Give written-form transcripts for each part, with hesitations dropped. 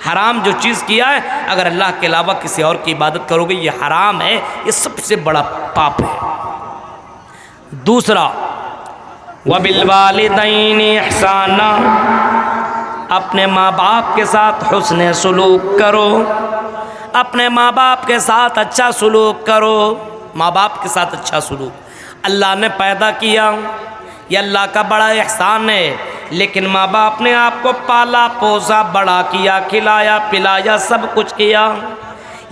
हराम जो चीज़ किया है, अगर अल्लाह के अलावा किसी और की इबादत करोगे, ये हराम है, ये सबसे बड़ा पाप है। दूसरा, वबिलवालिदैनि इहसाना, अपने माँ बाप के साथ हुस्न सुलूक करो, अपने माँ बाप के साथ अच्छा सुलूक करो। माँ बाप के साथ अच्छा सुलूक। अल्लाह ने पैदा किया, ये अल्लाह का बड़ा एहसान है, लेकिन माँ बाप ने आपको पाला पोसा, बड़ा किया, खिलाया पिलाया, सब कुछ किया,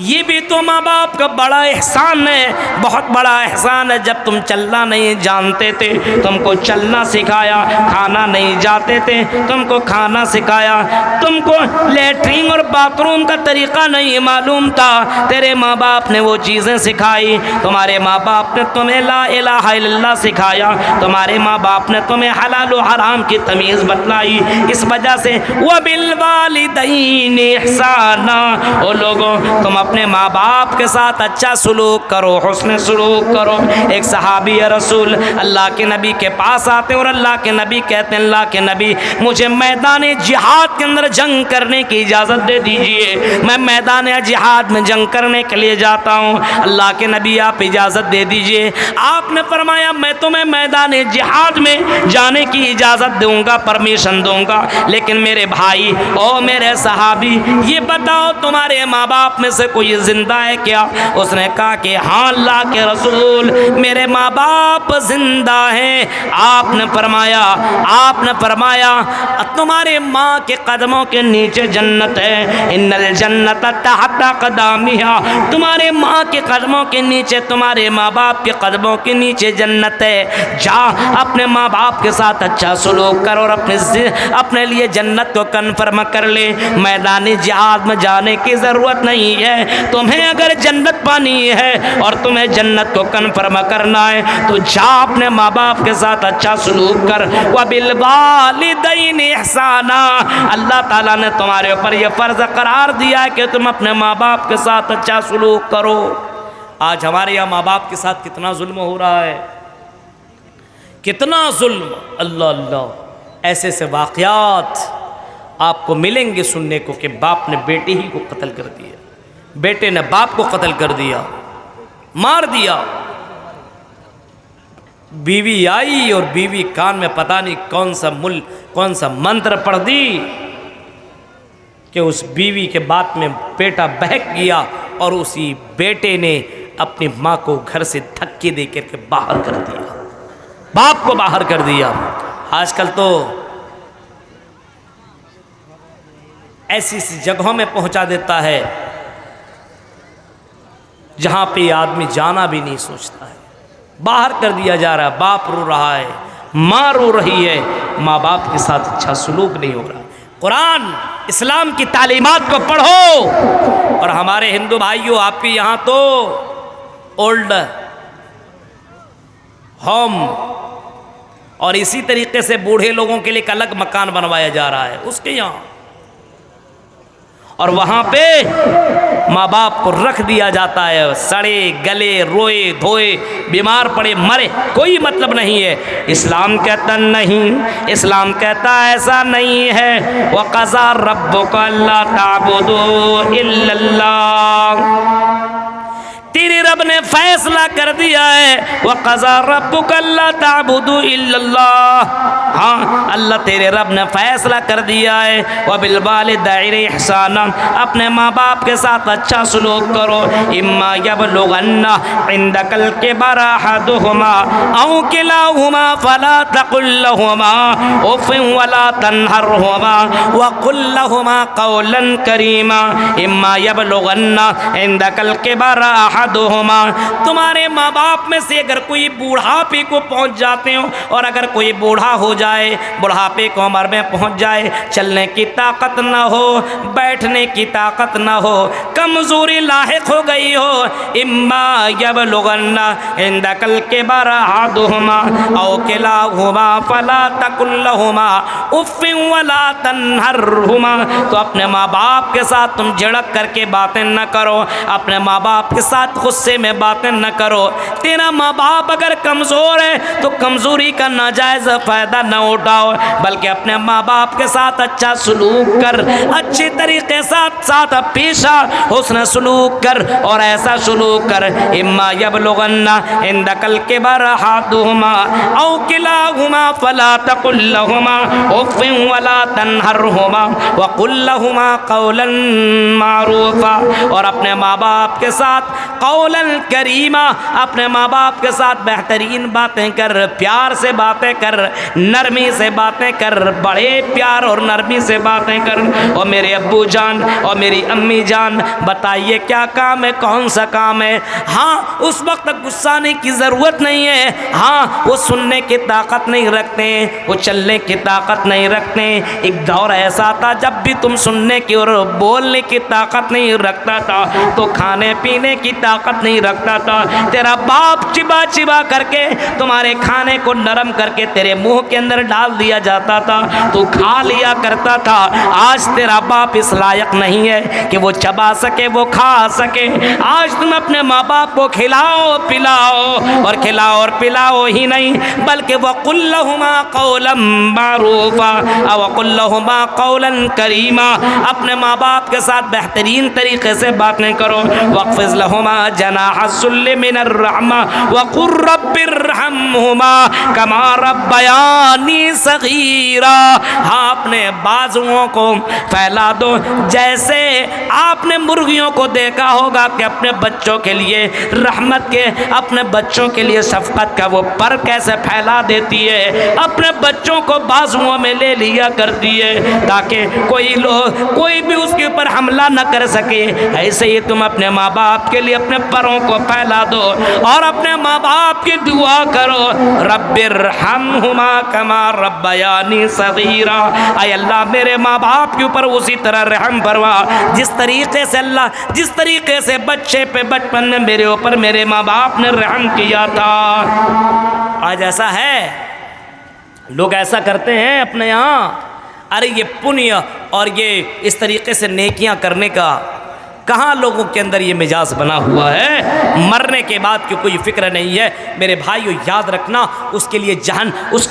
ये भी तो माँ बाप का बड़ा एहसान है, बहुत बड़ा एहसान है। जब तुम चलना नहीं जानते थे, तुमको चलना सिखाया, खाना नहीं जाते थे, तुमको खाना सिखाया, तुमको लेटरिन और बाथरूम का तरीक़ा नहीं मालूम था, तेरे माँ बाप ने वो चीज़ें सिखाई। तुम्हारे माँ बाप ने तुम्हें ला इलाहा इल्लल्लाह सिखाया, तुम्हारे माँ बाप ने तुम्हें हलाल और हराम की तमीज़ बतलाई। इस वजह से वह बिलवालिदैनि इहसाना, ओ लोगों तुम अपने माँ बाप के साथ अच्छा सुलूक करो, हुस्न सुलूक करो। एक सहाबी रसूल अल्लाह के नबी के पास आते हैं और अल्लाह के नबी कहते हैं, अल्लाह के नबी मुझे मैदान जिहाद के अंदर जंग करने की इजाज़त दे दीजिए, मैं मैदान जिहाद में जंग करने के लिए जाता हूँ। अल्लाह के नबी आप इजाज़त दे दीजिए। आपने फरमाया मैं तुम्हें मैदान जिहाद में जाने की इजाज़त दूँगा, परमिशन दूँगा, लेकिन मेरे भाई ओ मेरे सहाबी ये बताओ तुम्हारे माँ बाप में से कोई जिंदा है क्या? उसने कहा कि हाँ अल्लाह के रसूल मेरे माँ बाप जिंदा हैं। आपने फरमाया तुम्हारे माँ के कदमों के नीचे जन्नत है, इन्नल जन्नत तहता क़दामिहा, तुम्हारे माँ के कदमों के नीचे, तुम्हारे माँ बाप के कदमों के नीचे जन्नत है। जा अपने माँ बाप के साथ अच्छा सलूक कर और अपने लिए जन्नत को कन्फर्म कर ले। मैदानी जिहाद में जाने की ज़रूरत नहीं है। तुम्हें अगर जन्नत पानी है और तुम्हें जन्नत को कन्फर्म करना है तो जा अपने माँ बाप के साथ अच्छा सलूक कर। वबिलवालिदैनि इहसाना, अल्लाह ताला ने तुम्हारे ऊपर यह फ़र्ज़ करार दिया है कि तुम अपने माँ बाप के साथ अच्छा सलूक करो। आज हमारे यहाँ माँ बाप के साथ कितना जुल्म हो रहा है, कितना जुल्म। अल्लाह अल्लाह, ऐसे ऐसे वाक़यात आपको मिलेंगे सुनने को कि बाप ने बेटे ही को कत्ल कर दिया, बेटे ने बाप को कत्ल कर दिया, मार दिया। बीवी आई और बीवी कान में पता नहीं कौन सा मंत्र पढ़ दी कि उस बीवी के बात में बेटा बहक गया और उसी बेटे ने अपनी माँ को घर से धक्के दे करके बाहर कर दिया, बाप को बाहर कर दिया। आजकल तो ऐसी जगहों में पहुंचा देता है जहां पे आदमी जाना भी नहीं सोचता है, बाहर कर दिया जा रहा है। बाप रो रहा है, माँ रो रही है, माँ बाप के साथ अच्छा सलूक नहीं हो रहा। कुरान इस्लाम की तालीमात को पढ़ो। और हमारे हिंदू भाइयों, आपके यहाँ तो ओल्ड होम और इसी तरीके से बूढ़े लोगों के लिए एक अलग मकान बनवाया जा रहा है उसके यहाँ, और वहाँ पे माँ बाप को रख दिया जाता है, सड़े गले रोए धोए बीमार पड़े मरे, कोई मतलब नहीं है। इस्लाम कहता नहीं, इस्लाम कहता ऐसा नहीं है। वक़ज़ा रब्बुका अल्ला ताबुदू इल्लल्लाह, तेरे रब ने फैसला कर दिया है। वक़ज़ा रब्बुका अल्ला ताबुदू इल्लल्लाह, हाँ अल्लाह तेरे रब ने फैसला कर दिया है। वबिलवालिदैनि इहसाना, अपने माँ बाप के साथ अच्छा सलूक करो। इम्मा यबलुगन्ना इंदकल किबरा अहदुहुमा औ किलाहुमा फला तकुल लहुमा उफ़्फ़िन वला तन्हरहुमा वक़ुल लहुमा क़ौलन करीमा। इम्मा यबलुगन्ना इंदकल किबरा अहदुहुमा, तुम्हारे माँ बाप में से अगर कोई बूढ़ापे को पहुँच जाते हो, और अगर कोई बूढ़ा हो जाए, बुढ़ापे को उम्र में पहुँच जाए, चलने की ताकत न हो, बैठने की ताकत न हो, कमज़ोरी लाहिक हो गई हो, इम्मा यबलुगन्ना इंदकल किबरा अहदुहुमा औ किलाहुमा फला तकुल लहुमा उफ़्फ़िन वला तन्हरहुमा, तो अपने माँ बाप के साथ तुम झड़क करके बातें न करो, अपने माँ बाप के साथ बात गुस्से में बातें न करो। तेरा माँ बाप अगर कमज़ोर है तो कमज़ोरी का नाजायज़ फ़ायदा न उठाओ, बल्कि अपने माँ बाप के साथ अच्छा सलूक कर, अच्छे तरीके साथ पेश आ, हुस्न सलूक कर और ऐसा सलूक कर। इम्मा यबलुगन्ना इंदकल किबर अहदुहुमा औ किलाहुमा फला तकुल लहुमा उफ़्फ़िन वला तन्हरहुमा वक़ुल लहुमा क़ौलन मारूफ़ा। और अपने माँ बाप के साथ क़ौलन करीमा, अपने माँ बाप के साथ बेहतरीन बातें कर, प्यार से बातें कर, नरमी से बातें कर, बड़े प्यार और नरमी से बातें कर। और मेरे अब्बू जान और मेरी अम्मी जान बताइए क्या काम है, कौन सा काम है। हाँ, उस वक्त गुस्सा आने की ज़रूरत नहीं है। हाँ, वो सुनने की ताकत नहीं रखते, वो चलने की ताकत नहीं रखते। एक दौर ऐसा था जब भी तुम सुनने की और बोलने की ताकत नहीं रखता था तो खाने पीने की ताकत नहीं रखता था। तेरा बाप चिबा चिबा करके तुम्हारे खाने को नरम करके तेरे मुंह के अंदर डाल दिया जाता था, तो खा लिया करता था। आज तेरा बाप इस लायक नहीं है कि वो चबा सके, वो खा सके। आज तुम अपने माँ बाप को खिलाओ पिलाओ, और खिलाओ और पिलाओ ही नहीं बल्कि वक़ुल लहुमा क़ौलन मारूफ़ा वक़ुल लहुमा क़ौलन करीमा। अपने माँ बाप के साथ बेहतरीन तरीके से बातें करो। वक़्फ़िज़ लहुमा जनाह ज़ुल्लि मिनर रहमा वक़ुल रब्बिरहम्हुमा कमा रब्बयानी सग़ीरा। हाँ, अपने बाजुओं को फैला दो, जैसे आपने मुर्गियों को देखा होगा कि अपने बच्चों के लिए रहमत के, अपने बच्चों के लिए शफ़क़त का वो पर कैसे फैला देती है, अपने बच्चों को बाजुओं में ले लिया करती है ताकि कोई भी उसके ऊपर हमला न कर सके। ऐसे ही तुम अपने माँ बाप के लिए अपने परों को फैला दो और अपने माँ बाप की दुआ करो, रब्बिरहम्हुमा कमा रब्बयानी सग़ीरा। आय अल्लाह मेरे माँ बाप के ऊपर उसी तरह रहम फरमा जिस तरीके से अल्लाह, जिस तरीके से बच्चे पे बचपन में मेरे ऊपर मेरे माँ बाप ने रहम किया था। आज ऐसा है, लोग ऐसा करते हैं अपने यहाँ। अरे ये पुण्य और ये इस तरीके से नेकियां करने का कहाँ लोगों के अंदर ये मिजाज बना हुआ है। मरने के बाद की कोई फिक्र नहीं है। मेरे भाइयों याद रखना, उसके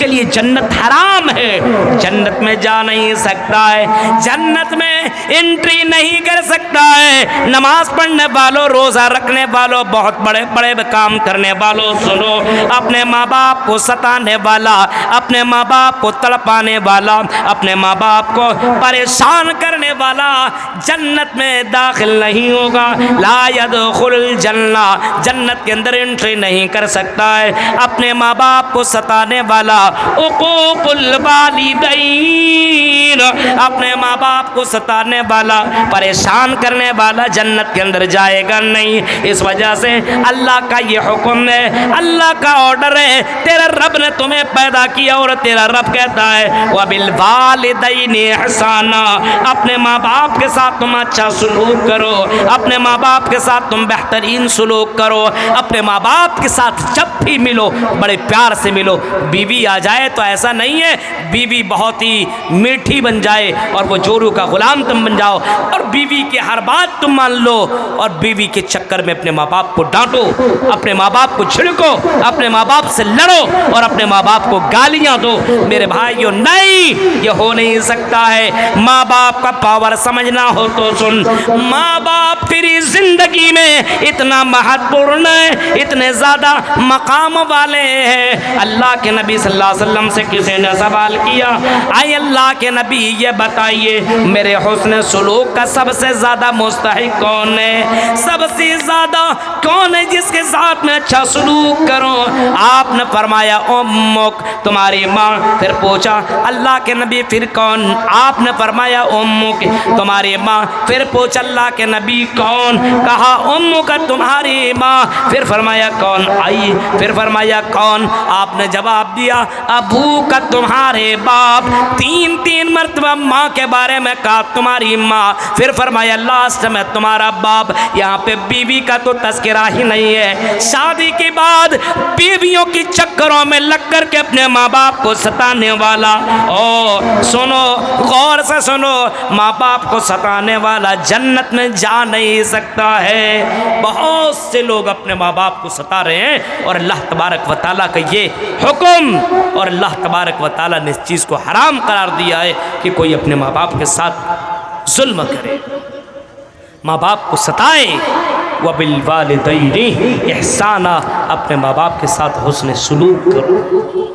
लिए जन्नत हराम है। जन्नत में जा नहीं सकता है, जन्नत में एंट्री नहीं कर सकता है। नमाज पढ़ने वालों, रोज़ा रखने वालों, बहुत बड़े बड़े काम करने वालों, सुनो, अपने माँ बाप को सताने वाला, अपने माँ बाप को तड़पाने वाला, अपने माँ बाप को परेशान करने वाला जन्नत में दाखिल नहीं होगा। ला यदखुल जन्ना, जन्नत के अंदर एंट्री नहीं कर सकता है। अपने माँ बाप को सताने वाला, उक़ूक़ुल वालिदैन, अपने माँ बाप को सताने वाला, परेशान करने वाला जन्नत के अंदर जाएगा नहीं। इस वजह से अल्लाह का ये हुक्म है, अल्लाह का ऑर्डर है। तेरा रब ने तुम्हें पैदा किया और तेरा रब कहता है वबिल वालिदैन इहसाना, अपने माँ बाप के साथ तुम अच्छा सलूक करो, अपने माँ बाप के साथ तुम बेहतरीन सलूक करो। अपने माँ बाप के साथ जब भी मिलो बड़े प्यार से मिलो। बीवी आ जाए तो ऐसा नहीं है बीवी बहुत ही मीठी बन जाए और वो जोरू का गुलाम तुम बन जाओ और बीवी की हर बात तुम मान लो और बीवी के चक्कर में अपने माँ बाप को डांटो, अपने माँ बाप को छिड़को, अपने माँ बाप से लड़ो और अपने माँ बाप को गालियाँ दो। मेरे भाइयों नहीं, ये हो नहीं सकता है। माँ बाप का पावर समझना हो तो सुन, माँ बाप तेरी जिंदगी में इतना महत्वपूर्ण है, इतने ज़्यादा मकाम वाले हैं। अल्लाह के नबी सल्लल्लाहु अलैहि वसल्लम से किसी ने सवाल किया, आए अल्लाह के नबी ये बताइए मेरे हुस्न सलूक का सबसे ज़्यादा मुस्तहिक कौन है, सबसे ज़्यादा कौन है जिसके साथ में अच्छा सलूक करूं? आपने फरमाया उम्मुक, तुम्हारी माँ। फिर पूछा अल्लाह के नबी फिर कौन? आपने फरमाया उम्मुक, तुम्हारी माँ। फिर पूछा अल्लाह के नबी कौन? कहा उम्मुक, तुम्हारी माँ। फिर फरमाया कौन? आई। फिर फरमाया कौन? आपने जवाब दिया अबू का, तुम्हारे बाप। तीन तीन मरतबा माँ के बारे में कहा तुम्हारी माँ। फिर फरमाया लास्ट में तुम्हारा बाप। यहाँ पे बीवी का तो तस्करा ही नहीं है। शादी के बाद बीवियों की चक्करों में लग कर के अपने माँ बाप को सताने वाला, ओ सुनो, गौर से सुनो, माँ बाप को सताने वाला जन्नत में जा नहीं सकता है। बहुत से लोग अपने माँ बाप को सता रहे हैं और अल्लाह तबारक व तआला का ये हुक्म और अल्लाह तबारक व तआला ने इस चीज़ को हराम करार दिया है कि कोई अपने माँ बाप के साथ जुल्म करे, माँ बाप को सताए। व बिल वालिदैनि इहसाना, अपने माँ बाप के साथ हुस्न सुलूक करो।